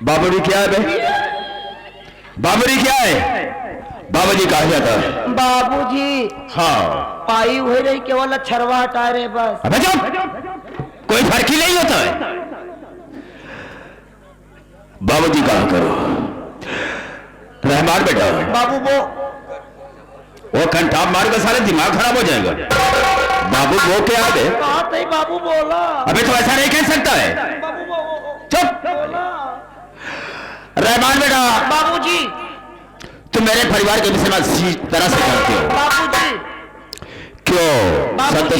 बाबूजी क्या है बे? बाबूजी क्या है? बाबूजी कहा जाता है? बाबूजी हाँ पाई हुई रही केवल छरवा हटा रहे बस। अबे चुप, कोई फर्क ही नहीं होता है। बाबूजी कहा करो। रहमान बेटा बाबू वो कंठा मार के सारे दिमाग खराब हो जाएगा। बाबू वो क्या है? कहा थे बाबू बोला। अबे तो ऐसा नहीं कह सकता है। बाबू चुप। बोला। रहमान बेटा बाबूजी तुम मेरे परिवार के विषय में अच्छी तरह से जानते हो। बाबूजी क्यों? बाबूजी।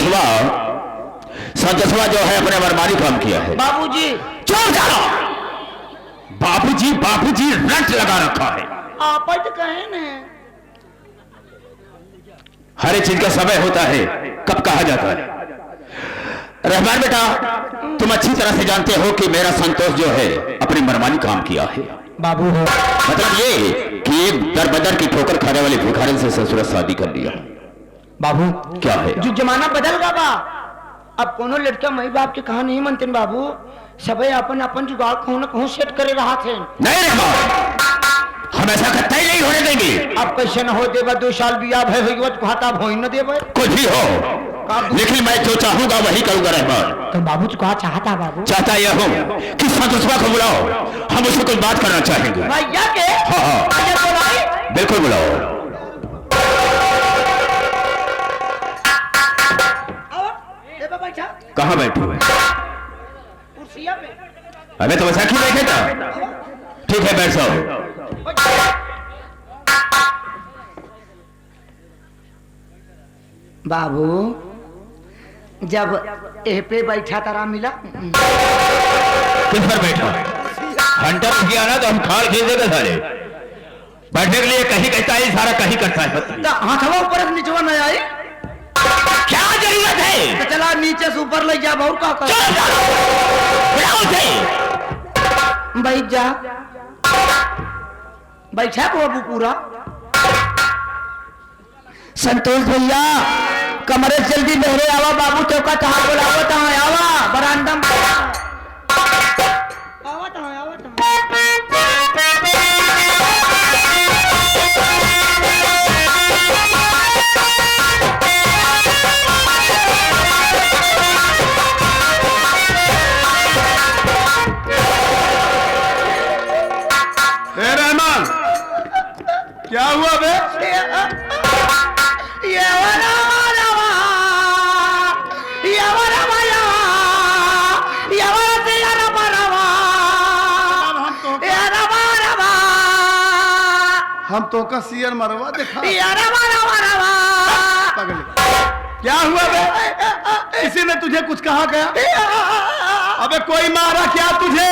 संतोषवा जो है अपने मनमानी काम किया है। बाबूजी चुप करो। बाबूजी बाबूजी रट लगा रखा है। आप तो कहे न हर एक चीज का समय होता है, कब कहा जाता है। रहमान बेटा तुम अच्छी तरह से जानते हो कि मेरा संतोष जो है अपनी मनमानी काम किया है। बाबू मतलब ये कि एक दर बदर की ठोकर खाने वाले भिखारी से ससुर शादी कर लिया। बाबू क्या है? जो जमाना बदल गया बा, अब कोनो लड़का माई बाप के कहा नहीं मनते बाबू। सबे अपन अपन जुगाड़ कहूं न कहूं सेट करे रहा थे। नहीं रहमान हम ऐसा कतई नहीं होने देंगे। अब कैसे न हो देवा 2 साल बिया भय होगी तो खाता भोई न देवे। कुछ भी हो लेकिन मैं जो चाहूंगा वही करूंगा। रहमान तो बाबू तो कहा चाहता बाबू? चाहता यह हूं कि संतोषवा को बुलाओ, हम उससे कुछ बात करना चाहेंगे। भैया के हाँ बिल्कुल बुलाओ। कहाँ बैठे हुए? अबे तो वैसा क्यों बैठे था? ठीक है बैठ जाओ। बाबू जब ए पे बैठा तारा मिला किस पर बैठा? हंटर गया ना तो हम खाल खींच देगा सारे। बैठने के लिए कहीं कहता है सारा कहीं करता है। तो हाथवा ऊपर नीचे न आई क्या जरूरत है? तो चला नीचे से ऊपर ले जा बहुत का कर। बैठ जा। बैठा बाबू पूरा। संतोष भैया कमरे जल्दी बहरे आवा। बाबू चौका तहाँ बोलावा तहाँ आवा बरामदा में आवा तहाँ आवा तहाँ। रहमान क्या हुआ बे? हम तो का सियर मरवा देखा। क्या हुआ बे? किसी ने तुझे कुछ कहा गया? अबे कोई मारा क्या तुझे?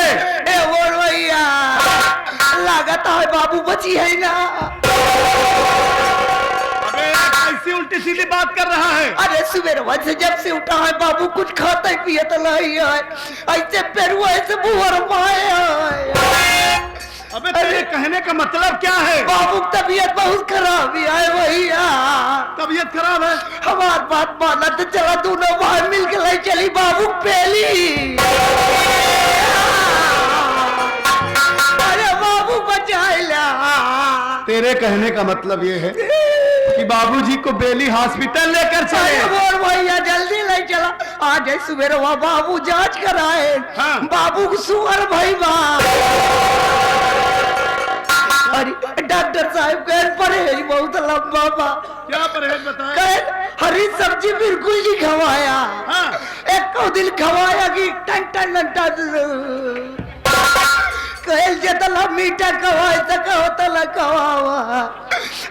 भैया लागत है बाबू बची है ना। अबे ऐसी उल्टी सीधी बात कर रहा है। अरे सुबह से जब से उठा है बाबू कुछ खाता पियत नहीं है। ऐसे पेरुआ ऐसे बुहर माए है। अबे तेरे कहने का मतलब क्या है? बाबू तबीयत बहुत खराब है भैया। तबीयत खराब है? हमार बात माना तो चला दोनों भाई मिल के ले चली बाबू पहली। अरे बाबू बचाइला। तेरे कहने का मतलब ये है कि बाबूजी को बेली हॉस्पिटल लेकर चले। अरे भैया जल्दी ले चला। आज सुबह वहाँ बाबू जांच कराए। हाँ। बाबू को सुगर भाई बा। अरे डॉक्टर साहब कह परहेज बहुत लंबा बा। क्या परहेज बताए? कह हरी सब्जी बिल्कुल नहीं खवाया। हाँ। एक को दिन खवाया कि टन टन टन कहल जतला मीठा खवाए सका होतला खवावा।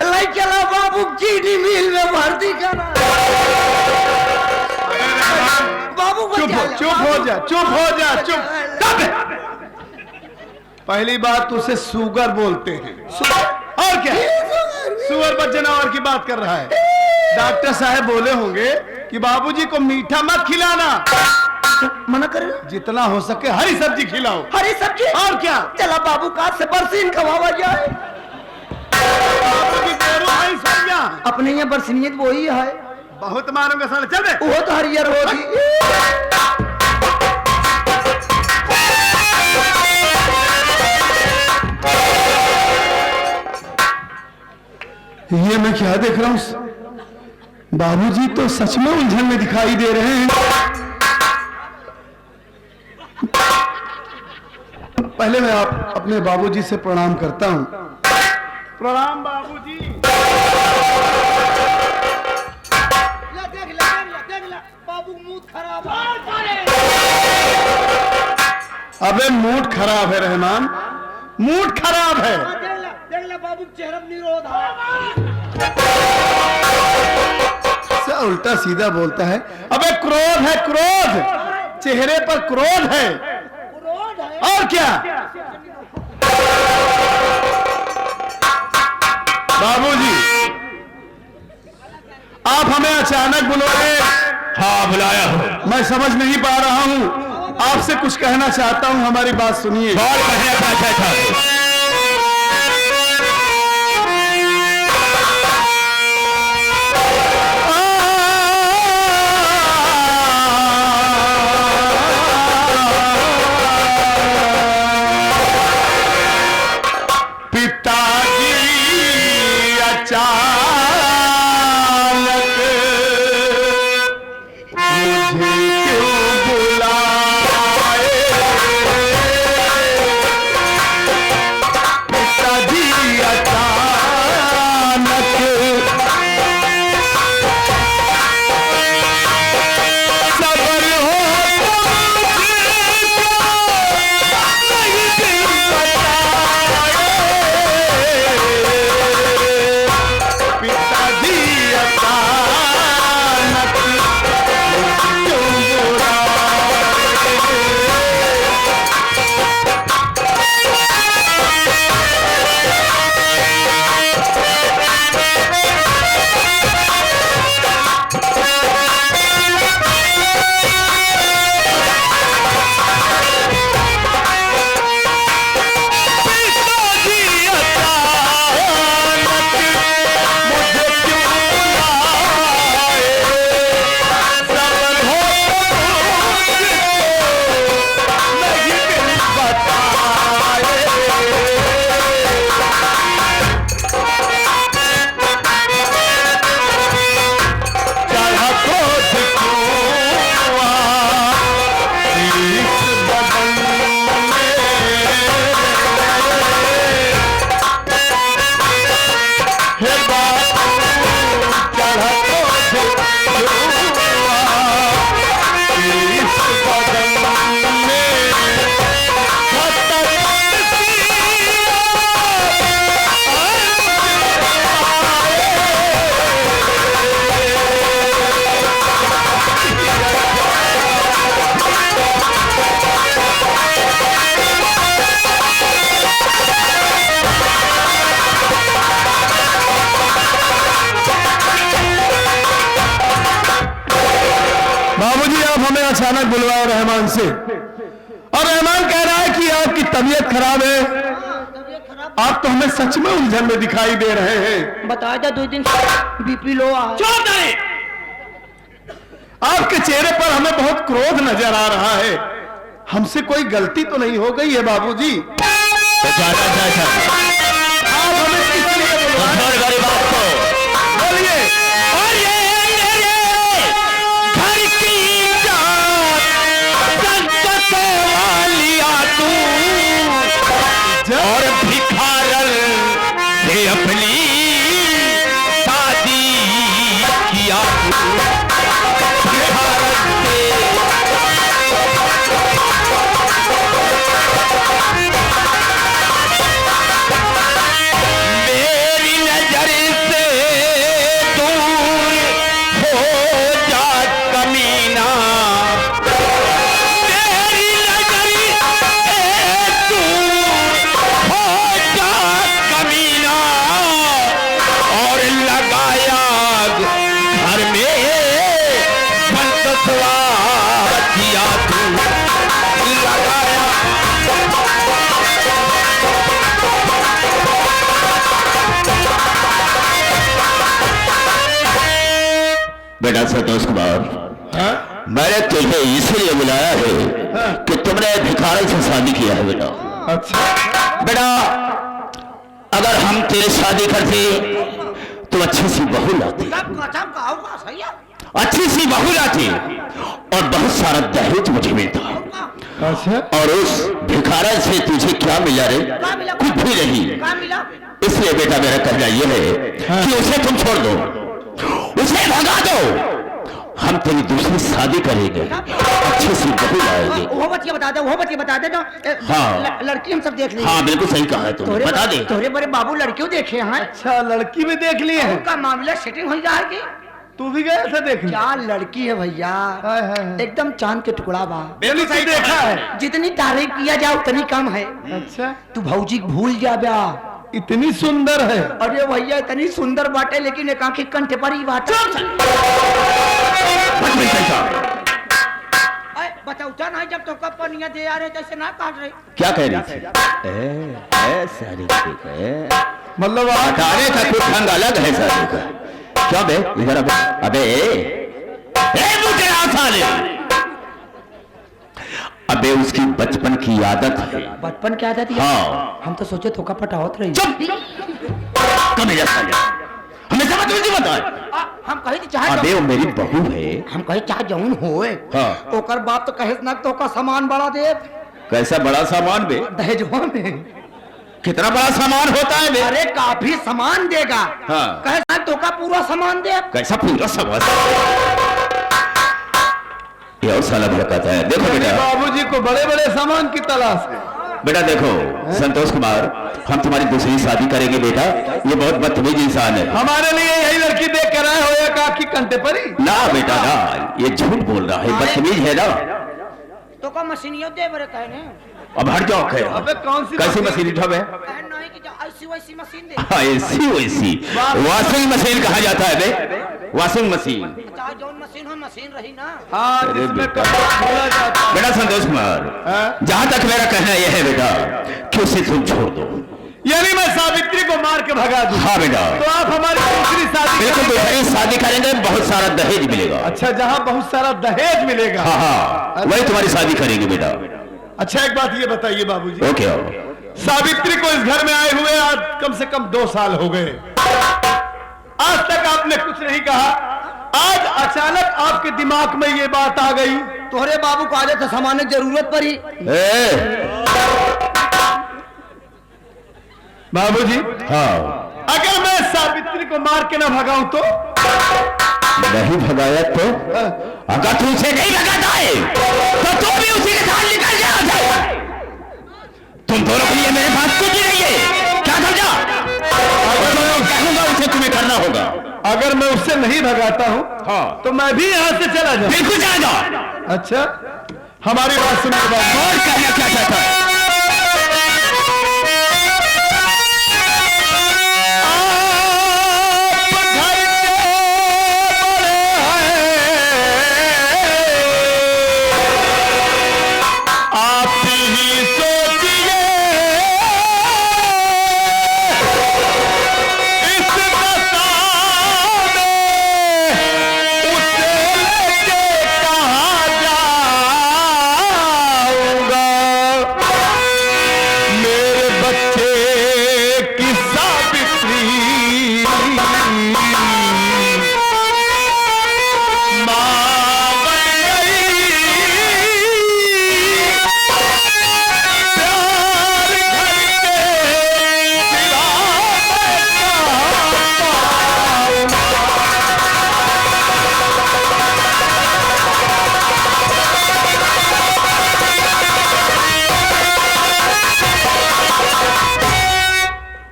ले चला बाबू चीनी मिल में भर्ती करा। बाबू चुप हो जा, चुप हो जा, चुप। पहली बात तुझसे सुगर बोलते हैं। और क्या? सुअर पर जानवर की बात कर रहा है। डॉक्टर साहब बोले होंगे कि बाबूजी को मीठा मत खिलाना, मना करे जितना हो सके हरी सब्जी खिलाओ। हरी सब्जी? और क्या? चला बाबू का से बरसीन खवावा जाए। बाबूजी तेरो हरी सब्जियां अपने यहाँ बरसीनियत वही है। बहुत मारूंगा साले। चल बे। वो तो हरियर होगी। ये मैं क्या देख रहा हूं? बाबूजी तो सच में उलझन में दिखाई दे रहे हैं। पहले मैं आप अपने बाबूजी से प्रणाम करता हूं। प्रणाम बाबूजी। बाबू मूड खराब है। अबे मूड खराब है रहमान, मूड खराब है। देख ले बाबू चेहरा निरोध है। उल्टा सीधा बोलता है। अबे क्रोध है, क्रोध, चेहरे पर क्रोध है। और क्या? बाबूजी आप हमें अचानक बुलाए। हाँ बुलाया हूँ। मैं समझ नहीं पा रहा हूँ, आपसे कुछ कहना चाहता हूँ, हमारी बात सुनिए। और कहना क्या चाहता है? अचानक बुलवाया रहमान से, और रहमान कह रहा है कि आपकी तबीयत खराब है। आप तो हमें सच में उलझन में दिखाई दे रहे हैं। बताया था 2 दिन से बीपी लो आ। आपके चेहरे पर हमें बहुत क्रोध नजर आ रहा है। हमसे कोई गलती तो नहीं हो गई है बाबूजी? आप हमें किस लिए बुलवाए? बात को बोलिए। और ये घर की और भिखारन से अपनी शादी किया। मेरी नजर से दूर हो जा कमीना, मेरी नजर से दूर हो जा कमीना, और लगाया घर में बंदसवा किया तू, लगाया। बेटा संतोष कुमार, मैंने तुझे इसलिए बुलाया है कि तुमने भिखारी से शादी किया है बेटा। अच्छा बेटा, अगर हम तेरी शादी करते तो अच्छी सी बहू लाती, अच्छी सी बहू लाती और बहुत सारा दहेज मुझे मिलता। अच्छा, और उस भिखारा से तुझे क्या मिला रे? कुछ भी नहीं। इसलिए बेटा मेरा कहना यह है कि उसे तुम छोड़ दो, उसे भगा दो। हम तेरी दूसरी शादी करेंगे, अच्छी सी बहू लाएंगे। वो बच्चे बता दे, वो बच्चे बता दे तो हाँ। लड़की हम सब देख लेंगे। हाँ बिल्कुल सही कहा है तुमने, बता दे। तोरे बड़े बाबू लड़कियों देखे हैं। अच्छा, लड़की भी देख ली है? उनका मामला सेटिंग हो जाएगी। तू भी गया था देखने? क्या लड़की है भैया, एकदम चांद के टुकड़ा बा। बिल्कुल सही देखा है। जितनी तारीफ किया जाए उतनी कम है। अच्छा, तू भौजी भूल जा बा, इतनी सुंदर है। अरे भैया इतनी सुंदर बाटे, लेकिन एक आंखी कंठे पर ही बाटे। बताओ ना, जब तो कब पनिया दे आ रहे जैसे ना काट रहे। क्या कह रही थी? सारी ठीक है, मतलब हटाने का कुछ ढंग अलग है सारी का। क्या बे इधर? अबे साले, अबे उसकी बचपन की आदत है। बचपन की आदत है? हाँ। हम तो सोचे थोका पटावत रही। चुप, कमीजा साले, हमें समझ नहीं बता। हम कहे चाहे अबे वो मेरी बहू है। हम कहे चाहे जौन होए। हाँ। ओकर बाप तो कहे ना तो का सामान बड़ा दे। कैसा बड़ा सामान बे? दहेजवा में कितना बड़ा सामान होता है बे? अरे काफी सामान देगा। हाँ। कहे ना तो का पूरा सामान दे। कैसा पूरा सामान? ये और साला भड़काता है। देखो बेटा, बाबूजी को बड़े बड़े सामान की तलाश है। बेटा देखो संतोष कुमार, हम तुम्हारी दूसरी शादी करेंगे बेटा। ये बहुत बदतमीज इंसान है। हमारे लिए यही लड़की देख कर आए हो या काकी कंटे परी? ना बेटा ना, ये झूठ बोल रहा है, बदतमीज है ना। तो का मशीनियों दे बरे कहने। अब हट जाओ। खैर अबे कौन सी कैसी मशीन उठा है? नहीं कि ऐसी वैसी मशीन दे। हाँ ऐसी वैसी वॉशिंग मशीन कहा जाता है बे, वॉशिंग मशीन। चाहे जौन मशीन हो, मशीन रही ना। हाँ, अरे जिसमें बेटा। कपड़ा धोया जाता है। बेटा संतोष कुमार, जहां तक मेरा कहना यह है बेटा कि उसे तुम छोड़ दो। यानी मैं सावित्री को मार के भगा दूं? हाँ बेटा। तो आप हमारी दूसरी शादी बिल्कुल दूसरी शादी करेंगे, बहुत सारा दहेज मिलेगा। अच्छा, जहाँ बहुत सारा दहेज मिलेगा। हाँ हाँ, वही तुम्हारी शादी करेंगे बेटा। अच्छा, एक बात ये बताइए बाबूजी, ओके। सावित्री को इस घर में आए हुए आज कम से कम 2 साल हो गए। आज तक आपने कुछ नहीं कहा। आज अचानक आपके दिमाग में ये बात आ गई। तोहरे बाबू को आजे तो सामान की जरूरत पड़ी। बाबूजी, हाँ, अगर मैं सावित्री को मार के ना भगाऊं तो? नहीं भगाया तो? अगर तू उसे नहीं भगाता है तो तू भी उसी के साथ निकल जा। तुम दोनों के लिए मेरे पास कुछ नहीं है, क्या समझा? कहूंगा उसे तुम्हें करना होगा। अगर मैं उससे नहीं भगाता हूं हाँ, तो मैं भी यहां से चला जाऊं। बिल्कुल चला जाओ। अच्छा, हमारी बात सुनिए बाबू। और कहना क्या चाहता है?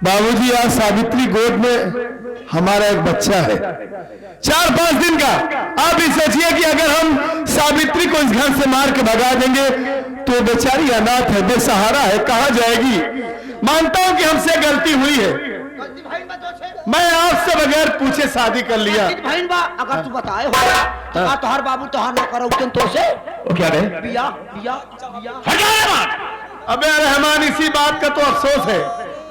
बाबूजी, आज सावित्री गोद में हमारा एक बच्चा है, 4-5 दिन का। आप ही सोचिए कि अगर हम सावित्री को इस घर से मार के भगा देंगे तो बेचारी अनाथ है, बेसहारा है, कहाँ जाएगी? मानता हूं कि हमसे गलती हुई है। मैं आपसे बगैर पूछे शादी कर लिया। अगर तू बताए हो तो तोहर बाबू तोहर ना करो तो से क्या है? बिया बिया बिया। अबे रहमान, इसी बात का तो अफसोस है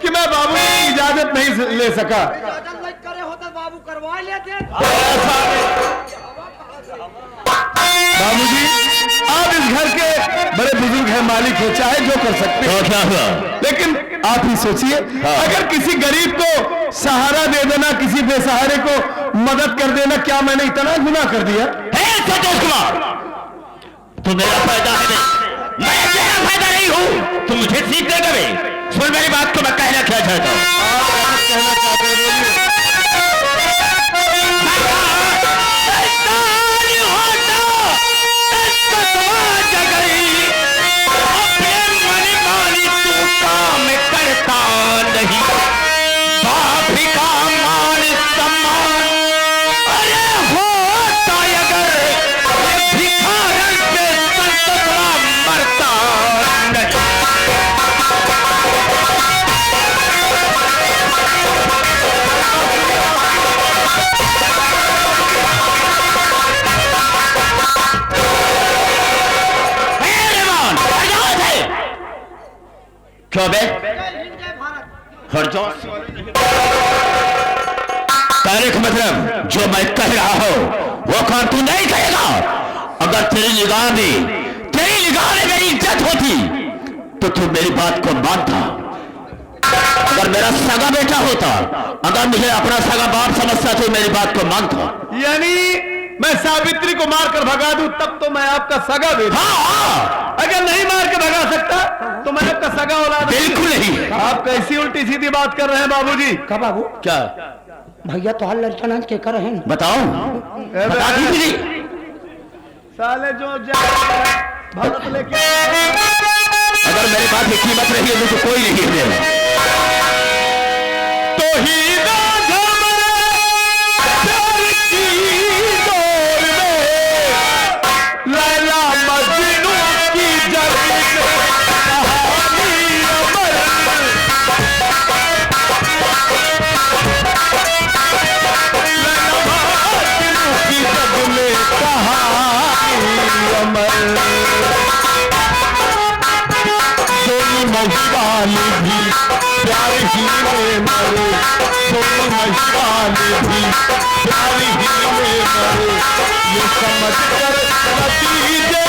कि मैं बाबू की इजाजत नहीं ले सका। करे होता बाबू करवा लेते। बाबूजी, आप इस घर के बड़े बुजुर्ग हैं, मालिक है, चाहे जो कर सकते हैं। तो क्या हुआ? लेकिन आप ही सोचिए, अगर किसी गरीब को सहारा दे देना, किसी बेसहारे को मदद कर देना, क्या मैंने इतना गुनाह कर दिया? संतोष कुमार, तू मेरा फायदा है, मैं तेरा फायदा नहीं हूँ। तुम मुझे सीख देगा भी। सुन मेरी बात को, मैं कहना क्या चाहता हूँ। कहना चाहते हैं, बोलिए। क्यों बे? तारीख मतलब जो मैं कह रहा हूं वो काम तू नहीं कहेगा। अगर तेरी निगाह में मेरी इज्जत होती तो तू मेरी बात को मानता। अगर मेरा सगा बेटा होता, अगर मुझे अपना सगा बाप समझता तो मेरी बात को मानता। यानी मैं सावित्री को मारकर भगा दूं तब तो मैं आपका सगा बेटा। हाँ, अगर नहीं मार के भगा सकता तो मैं आपका सगा औलाद। बिल्कुल नहीं। आप कैसी उल्टी सीधी बात कर रहे हैं बाबूजी? का बाबू क्या भैया तो हाल लड़का नाम के कर हैं? बताओ, बता दीजिए। साले जो भारत लेके अगर मेरी बात की कीमत रही है तो कोई नहीं देगा। तो ही लैला मजनू की जगह मशवाली भी प्यार ही में मरे, सोनी मशवाली भी प्यार ही में मरे, ये समझ कर नतीजे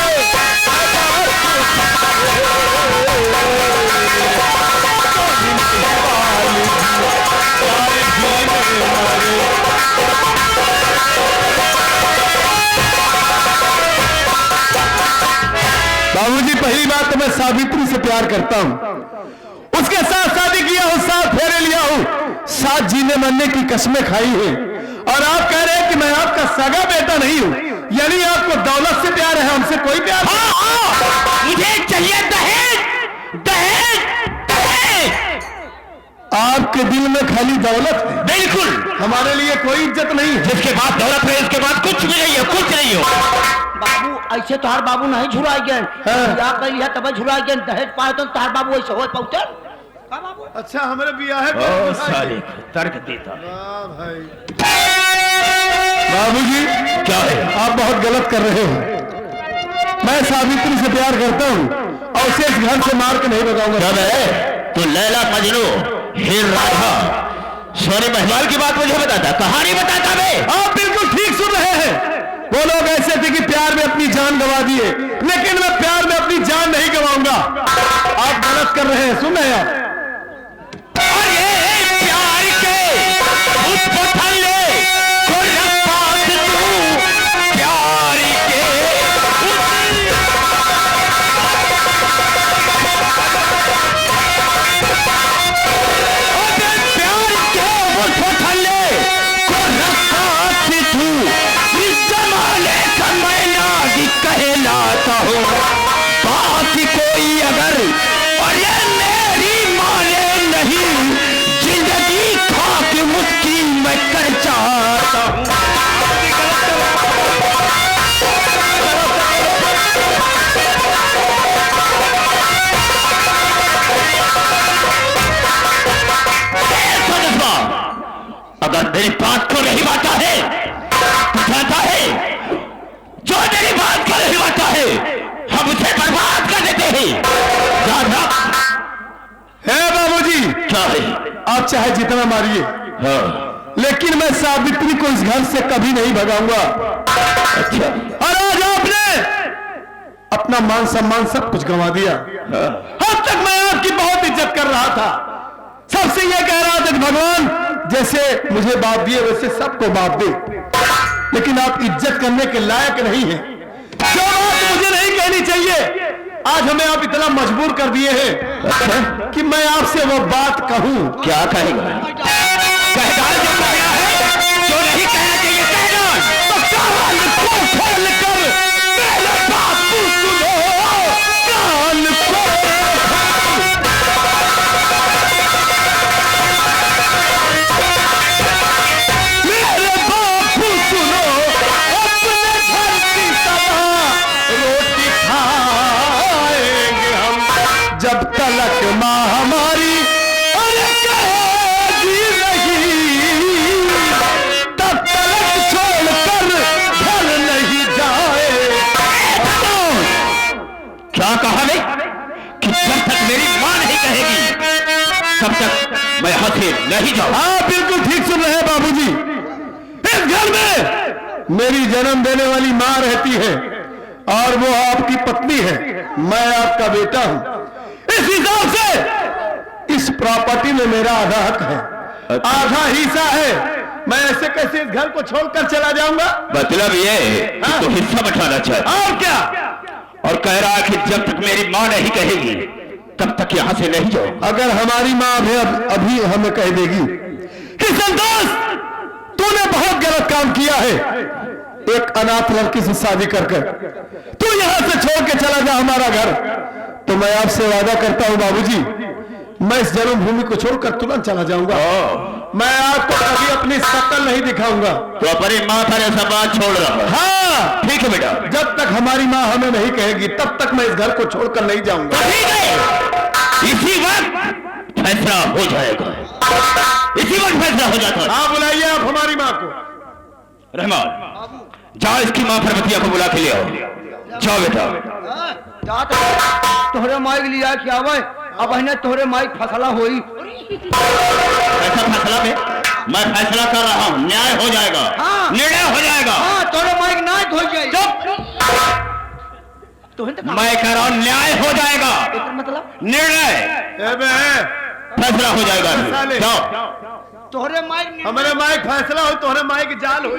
बाबूजी, पहली बात तो मैं सावित्री से प्यार करता हूं, उसके साथ शादी किया हूं, साथ फेरे लिया हूं, साथ जीने मरने की कसमें खाई है। और आप कह रहे हैं कि मैं आपका सगा बेटा नहीं हूं, यानी आपको दौलत से प्यार है, हमसे कोई प्यार नहीं। मुझे चाहिए दहेज, दहेज, दहेज। आपके दिल में खाली दौलत है? बिल्कुल। हमारे लिए कोई इज्जत नहीं है। जिसके बाद दौलत है उसके बाद कुछ भी नहीं है, कुछ नहीं हो। बाबू ऐसे तोहार बाबू नहीं झुराई गए, या कही है तब झुराई गए, दहेज पाए तो तोहार बाबू ऐसे हो पहुंचे। अच्छा, हमारे बिया है तर्क देता भाई। बाबूजी, क्या है? आप बहुत गलत कर रहे हैं। मैं सावित्री से प्यार करता हूँ और उसे इस घर से मार के नहीं भगाऊंगा। तो लैला मजनू, हीर राधा, सोनी महिवाल की बात मुझे बताता, कहानी बताता मैं। आप बिल्कुल ठीक सुन रहे हैं। वो लोग ऐसे थे कि प्यार में अपनी जान गंवा दिए, लेकिन मैं प्यार में अपनी जान नहीं गंवाऊंगा। आप गलत कर रहे हैं। सुन रहे हैं आप? प्यार के उसको थल्ले को रफ्तार तू, प्यार के उसको थल्ले को रफ्तार तू, इस जमाने का मैं नाज़ कहलाता हूँ। बात कोई अगर और ये मेरी माने नहीं, जिंदगी खा के मुश्किल मैं कर चाहता हूँ। अगर मेरी बात को नहीं बांटा है तो जानता है, जो मेरी बात को नहीं बांटा है हम उसे बर्बाद कर देते हैं। बाबूजी, क्या है? आप चाहे जितना मारिए, हाँ। लेकिन मैं सावित्री को इस घर से कभी नहीं भगाऊंगा। अच्छा। और आज आपने अपना मान सम्मान सब कुछ गंवा दिया। अब तक मैं आपकी बहुत इज्जत कर रहा था, सबसे यह कह रहा था कि भगवान जैसे मुझे बाप दिए वैसे सबको बाप दे, लेकिन आप इज्जत करने के लायक नहीं हैं। जो बात मुझे नहीं कहनी चाहिए आज हमें आप इतना मजबूर कर दिए हैं कि मैं आपसे वो बात कहूं। क्या कहेगा? कह डाल जो कहना है, जो नहीं कहना चाहिए कह डाल। तो कान को खोल कर मेरे बात को सुनो, कान को मेरे बात को सुनो, अपने घर की तरह रोटी खाएंगे हम जब तलक माँ हमारी अरे कहेगी नहीं, तब तलक छोड़कर घर नहीं जाए। क्या कहा मैं कि जब तक मेरी मां नहीं कहेगी तब तक मैं यहां से नहीं जाऊं। हाँ बिल्कुल ठीक सुन रहे हैं बाबूजी। इस घर में मेरी जन्म देने वाली मां रहती है और वो आपकी पत्नी है, मैं आपका बेटा हूं। इस हिसाब से इस प्रॉपर्टी में मेरा आधा हक है, आधा हिस्सा है। मैं ऐसे कैसे इस घर को छोड़कर चला जाऊंगा? मतलब ये है कि तो हिस्सा बंटाना चाहता और क्या? और कह रहा है कि जब तक मेरी मां नहीं कहेगी तब तक यहां से नहीं जाओ। अगर हमारी मां अभी हमें कह देगी कि संतोष तूने बहुत गलत काम किया है, एक अनाथ लड़की से शादी कर तू यहां से छोड़ के चला जा हमारा घर, तो मैं आपसे वादा करता हूं बाबूजी, मैं इस जन्मभूमि को छोड़कर तुरंत चला जाऊंगा। मैं आपको कभी अपनी शक्ल नहीं दिखाऊंगा। तो अपनी मां पर ऐसा बात छोड़ रहा है? हाँ ठीक है बेटा, जब तक हमारी मां हमें नहीं कहेगी तब तक मैं इस घर को छोड़कर नहीं जाऊंगा। तो ठीक है, इसी वक्त फैसला हो जाएगा, इसी वक्त फैसला हो जाता है। हाँ बुलाइए आप हमारी मां को। रहमान जाओ इसकी मां पार्वतिया को बुला के ले आओ। जाओ बेटा। तोहरे माइक लिया क्या भाई? अब है तोहरे माइक फसला होई। ऐसा फैसला पे मैं फैसला कर रहा हूँ, न्याय हो जाएगा। हाँ। निर्णय हो जाएगा। हाँ तोहरे माइक ना हो जाए। मैं कह रहा हूँ न्याय हो जाएगा, मतलब निर्णय फैसला हो जाएगा। जाओ। तोहरे माइक हमारे माइक फैसला हो, तोहरे माइक जाल हो।